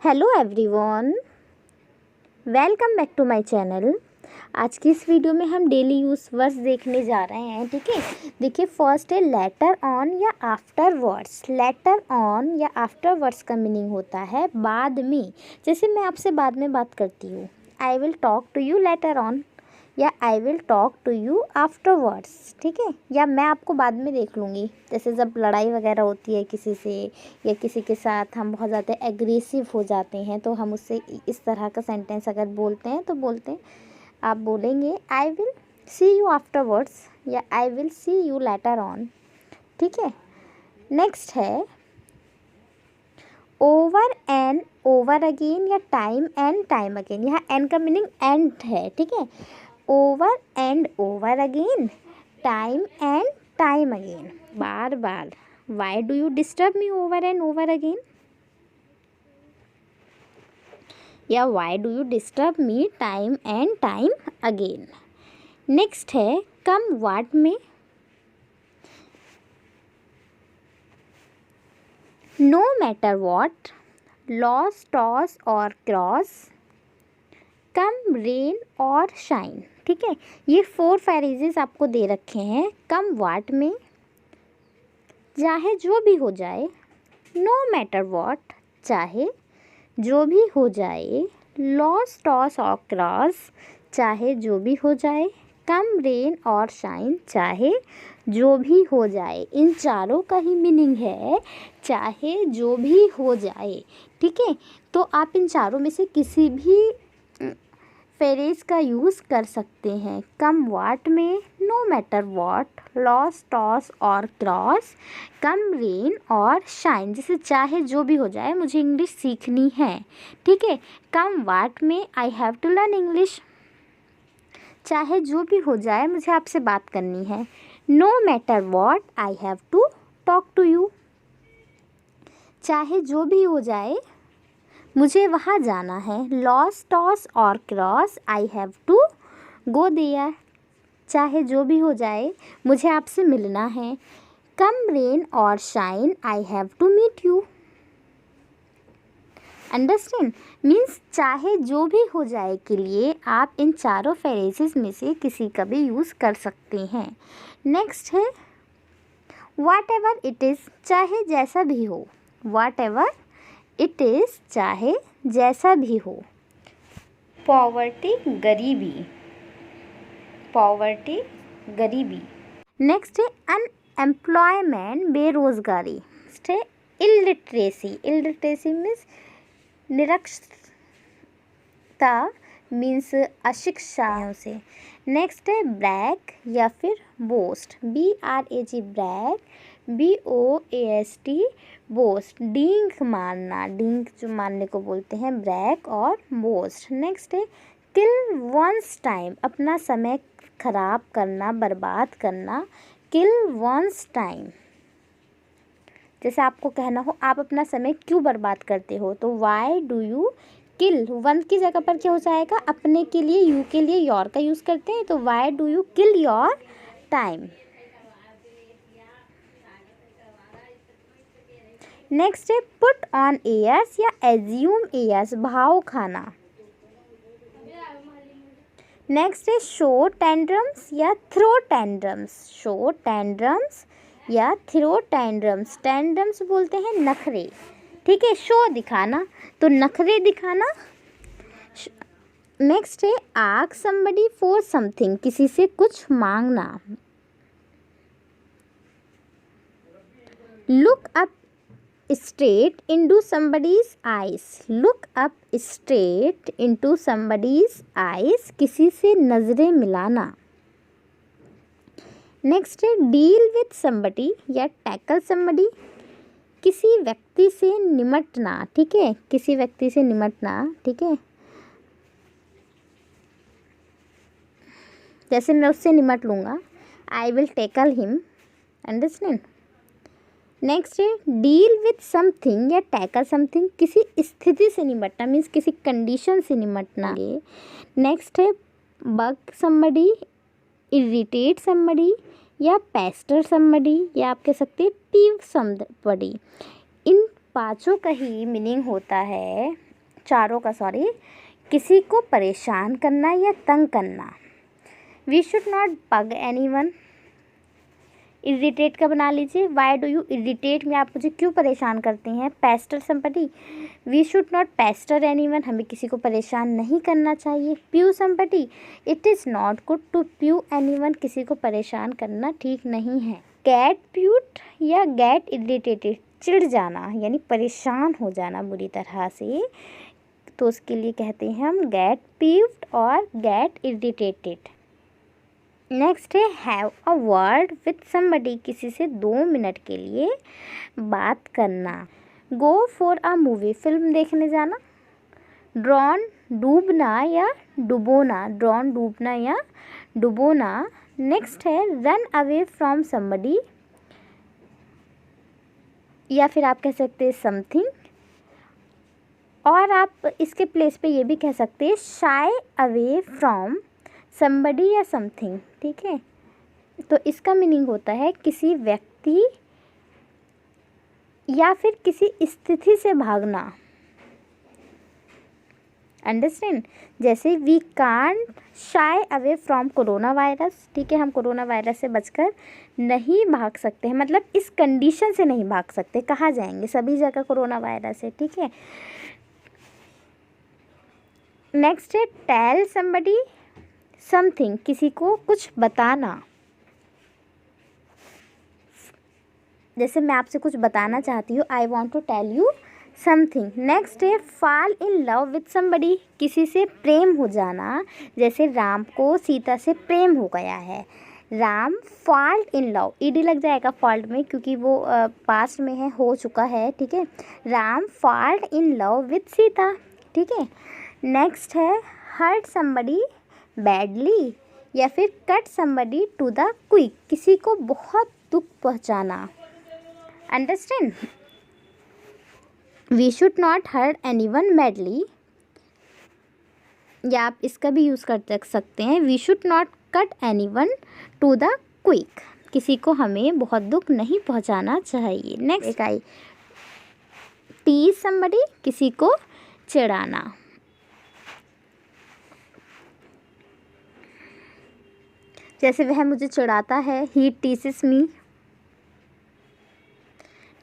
Hello everyone, welcome back to my channel. आज की इस वीडियो में हम डेली यूज़ वर्ड्स देखने जा रहे हैं। ठीक है, देखिए फर्स्ट है लेटर ऑन या आफ्टर वर्ड्स। लेटर ऑन या आफ्टर वर्ड्स का मीनिंग होता है बाद में। जैसे मैं आपसे बाद में बात करती हूँ, I will talk to you later on, या I will talk to you afterwards. ठीक है, या मैं आपको बाद में देख लूँगी। जैसे जब लड़ाई वगैरह होती है किसी से या किसी के साथ हम बहुत ज़्यादा एग्रेसिव हो जाते हैं, तो हम उससे इस तरह का सेंटेंस अगर बोलते हैं तो बोलते हैं, आप बोलेंगे I will see you afterwards या I will see you later on. ठीक है, नेक्स्ट है ओवर एंड ओवर अगेन या टाइम एंड टाइम अगेन। यहाँ एंड का मीनिंग एंड है। ठीक है, over and over again, time and time again, बार बार। Why do you disturb me over and over again, या why do you disturb me time and time again. Next है come what may, no matter what, loss toss और cross, come rain और shine. ठीक है, ये 4 phrases आपको दे रखे हैं। कम वाट में, चाहे जो भी हो जाए, नो मैटर वॉट, चाहे जो भी हो जाए, लॉस टॉस और क्रॉस, चाहे जो भी हो जाए, कम रेन और शाइन, चाहे जो भी हो जाए। इन चारों का ही मीनिंग है चाहे जो भी हो जाए। ठीक है, तो आप इन चारों में से किसी भी फ्रेज का यूज़ कर सकते हैं। Come what may, no matter what, loss toss और क्रॉस, कम रेन और शाइन। जैसे चाहे जो भी हो जाए, मुझे इंग्लिश सीखनी है। ठीक है, come what may, I have to learn English. चाहे जो भी हो जाए, मुझे आपसे बात करनी है। No matter what, I have to talk to you. चाहे जो भी हो जाए, मुझे वहाँ जाना है। लॉस टॉस और cross, I have to go there. चाहे जो भी हो जाए, मुझे आपसे मिलना है। कम रेन और shine, I have to meet you. Understand, means चाहे जो भी हो जाए के लिए आप इन चारों फ्रेजेस में से किसी का भी यूज़ कर सकते हैं। नेक्स्ट है वाट एवर इट इज़, चाहे जैसा भी हो। वाट एवर इट इज़, चाहे जैसा भी हो। पॉवर्टी गरीबी, पॉवर्टी गरीबी। नेक्स्ट है अनएम्प्लॉयमेंट बेरोज़गारी। नेक्स्ट है इलिटरेसी, इलिटरेसी मीन्स निरक्षरता, मीन्स अशिक्षाओं से। नेक्स्ट है ब्रैग या फिर boast, BRAG brag, BOAST boast, डींग मारना, डींग जो मारने को बोलते हैं, ब्रैग और बोस्ट। नेक्स्ट है किल वंस टाइम, अपना समय खराब करना, बर्बाद करना, किल वंस टाइम। जैसे आपको कहना हो आप अपना समय क्यों बर्बाद करते हो, तो Y do you kill, one की जगह पर क्या हो जाएगा, अपने के लिए, यू के लिए योर का यूज़ करते हैं, तो Y do you kill your time. Next है पुट ऑन एयर्स या एज्यूम एयर्स, भाव खाना। नेक्स्ट है शो टेंड्रम्स या थ्रो टेंड्रम्स, शो टेंड्रम्स या थ्रो टेंड्रम्स। टेंड्रम्स बोलते हैं नखरे। ठीक है, शो दिखाना, तो नखरे दिखाना। नेक्स्ट है आस्क समबडी फॉर समथिंग, किसी से कुछ मांगना। Look up straight into somebody's eyes, look up straight into somebody's eyes, किसी से नज़रें मिलाना। नेक्स्ट है डील विथ somebody या टैकल somebody, किसी व्यक्ति से निमटना। ठीक है, किसी व्यक्ति से निमटना। ठीक है, जैसे मैं उससे निमट लूँगा, I will tackle him. Understand. Next है डील विथ समथिंग या टैकल समथिंग, किसी स्थिति से निपटना, मीन्स किसी कंडीशन से निपटना। नेक्स्ट है बग समबडी, इरिटेट समबडी या पेस्टर समबडी, या आप कह सकते हैं टीव समबडी। इन पांचों का ही मीनिंग होता है चारों का सॉरी, किसी को परेशान करना या तंग करना। We should not bug anyone. Irritate का बना लीजिए, वाई डू यू इरिटेट में, आप मुझे क्यों परेशान करते हैं। Pester somebody, we should not pester anyone, हमें किसी को परेशान नहीं करना चाहिए। Pew somebody, it is not good to pew anyone, किसी को परेशान करना ठीक नहीं है। गेट प्यूट या गेट इरिटेटेड, चिढ़ जाना यानी परेशान हो जाना बुरी तरह से, तो उसके लिए कहते हैं हम गेट पीव्ड और गेट इरिटेटेड। नेक्स्ट है have a word with somebody, किसी से 2 मिनट के लिए बात करना। Go for a movie, film देखने जाना। ड्रॉन, डूबना या डुबोना, ड्रॉन डूबना या डुबोना। नेक्स्ट है रन अवे फ्रॉम समबडी, या फिर आप कह सकते हैं समथिंग, और आप इसके प्लेस पे ये भी कह सकते हैं शाई अवे फ्रॉम समबडी या समथिंग, ठीक है। तो इसका मीनिंग होता है किसी व्यक्ति या फिर किसी स्थिति से भागना। अंडरस्टैंड। जैसे we can't shy away from corona virus, ठीक है, हम कोरोना वायरस से बचकर नहीं भाग सकते हैं, मतलब इस कंडीशन से नहीं भाग सकते, कहाँ जाएंगे, सभी जगह कोरोना वायरस है, ठीक है। नेक्स्ट है टेल समबडी समथिंग, किसी को कुछ बताना। जैसे मैं आपसे कुछ बताना चाहती हूँ, I want to tell you something. Next है fall in love with somebody, किसी से प्रेम हो जाना। जैसे राम को सीता से प्रेम हो गया है, Ram falls in love, ED लग जाएगा फॉल्ट में क्योंकि वो पास्ट में है, हो चुका है, ठीक है। Ram falls in love with Sita, ठीक है। नेक्स्ट है हर्ट समबडी बैडली, या फिर cut somebody to the quick, किसी को बहुत दुख पहुंचाना। Understand. We should not hurt anyone badly, या आप इसका भी यूज़ कर सकते हैं we should not cut anyone to the quick, किसी को हमें बहुत दुख नहीं पहुंचाना चाहिए। नेक्स्ट आई टीज समबडी, किसी को चिढ़ाना। जैसे वह मुझे चिढ़ाता है, ही टीसेस मी।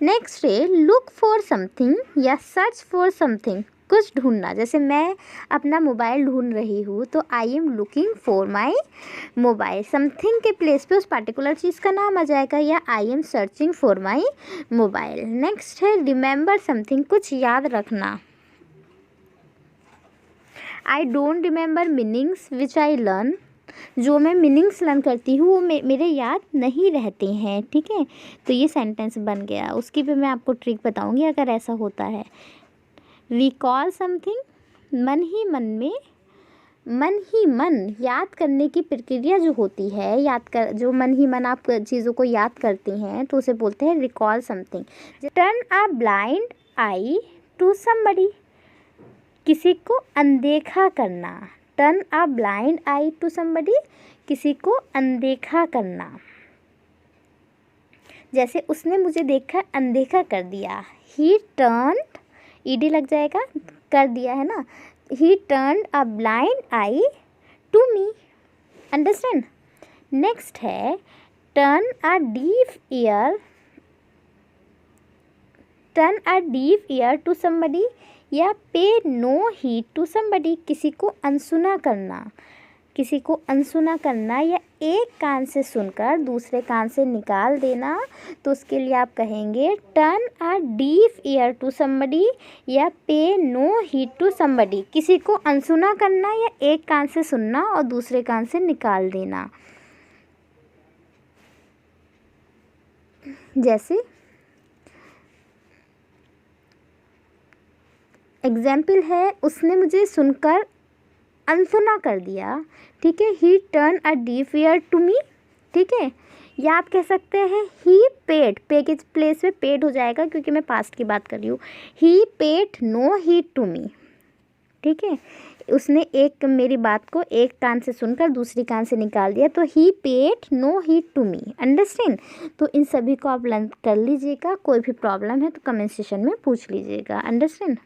नेक्स्ट है लुक फॉर समथिंग या सर्च फॉर समथिंग, कुछ ढूंढना। जैसे मैं अपना मोबाइल ढूंढ रही हूँ तो I am looking for my mobile, something के प्लेस पे उस पर्टिकुलर चीज़ का नाम आ जाएगा, या I am searching for my mobile. Next है रिमेंबर समथिंग, कुछ याद रखना। I don't remember meanings which I learn, जो मैं मीनिंग्स लर्न करती हूँ वो मेरे याद नहीं रहते हैं, ठीक है। तो ये सेंटेंस बन गया। उसकी भी मैं आपको ट्रिक बताऊँगी अगर ऐसा होता है। रिकॉल समथिंग, मन ही मन में, मन ही मन याद करने की प्रक्रिया जो होती है, जो मन ही मन आप चीज़ों को याद करते हैं तो उसे बोलते हैं recall something. Turn a blind eye to somebody, किसी को अनदेखा करना। Turn a blind eye to somebody, किसी को अनदेखा करना। जैसे उसने मुझे देखकर अनदेखा कर दिया, ही टर्न्ड, ईडी लग जाएगा, कर दिया है ना, he turned a blind eye to me. Understand. Next है turn a deaf ear, turn a deaf ear to somebody, या pay no heed to somebody, किसी को अनसुना करना। किसी को अनसुना करना या एक कान से सुनकर दूसरे कान से निकाल देना, तो उसके लिए आप कहेंगे turn a deaf ear to somebody या pay no heed to somebody, किसी को अनसुना करना या एक कान से सुनना और दूसरे कान से निकाल देना। जैसे एग्जाम्पल है, उसने मुझे सुनकर अनसुना कर दिया, ठीक है, he turn a deaf ear to me, ठीक है। या आप कह सकते हैं ही पेड, पे के प्लेस में पेड हो जाएगा क्योंकि मैं पास्ट की बात कर रही हूँ। He paid no heed to me, ठीक है, उसने एक मेरी बात को एक कान से सुनकर दूसरी कान से निकाल दिया, तो he paid no heed to me. Understand. तो इन सभी को आप लर्न कर लीजिएगा, कोई भी प्रॉब्लम है तो कमेंट सेशन में पूछ लीजिएगा। अंडरस्टैंड।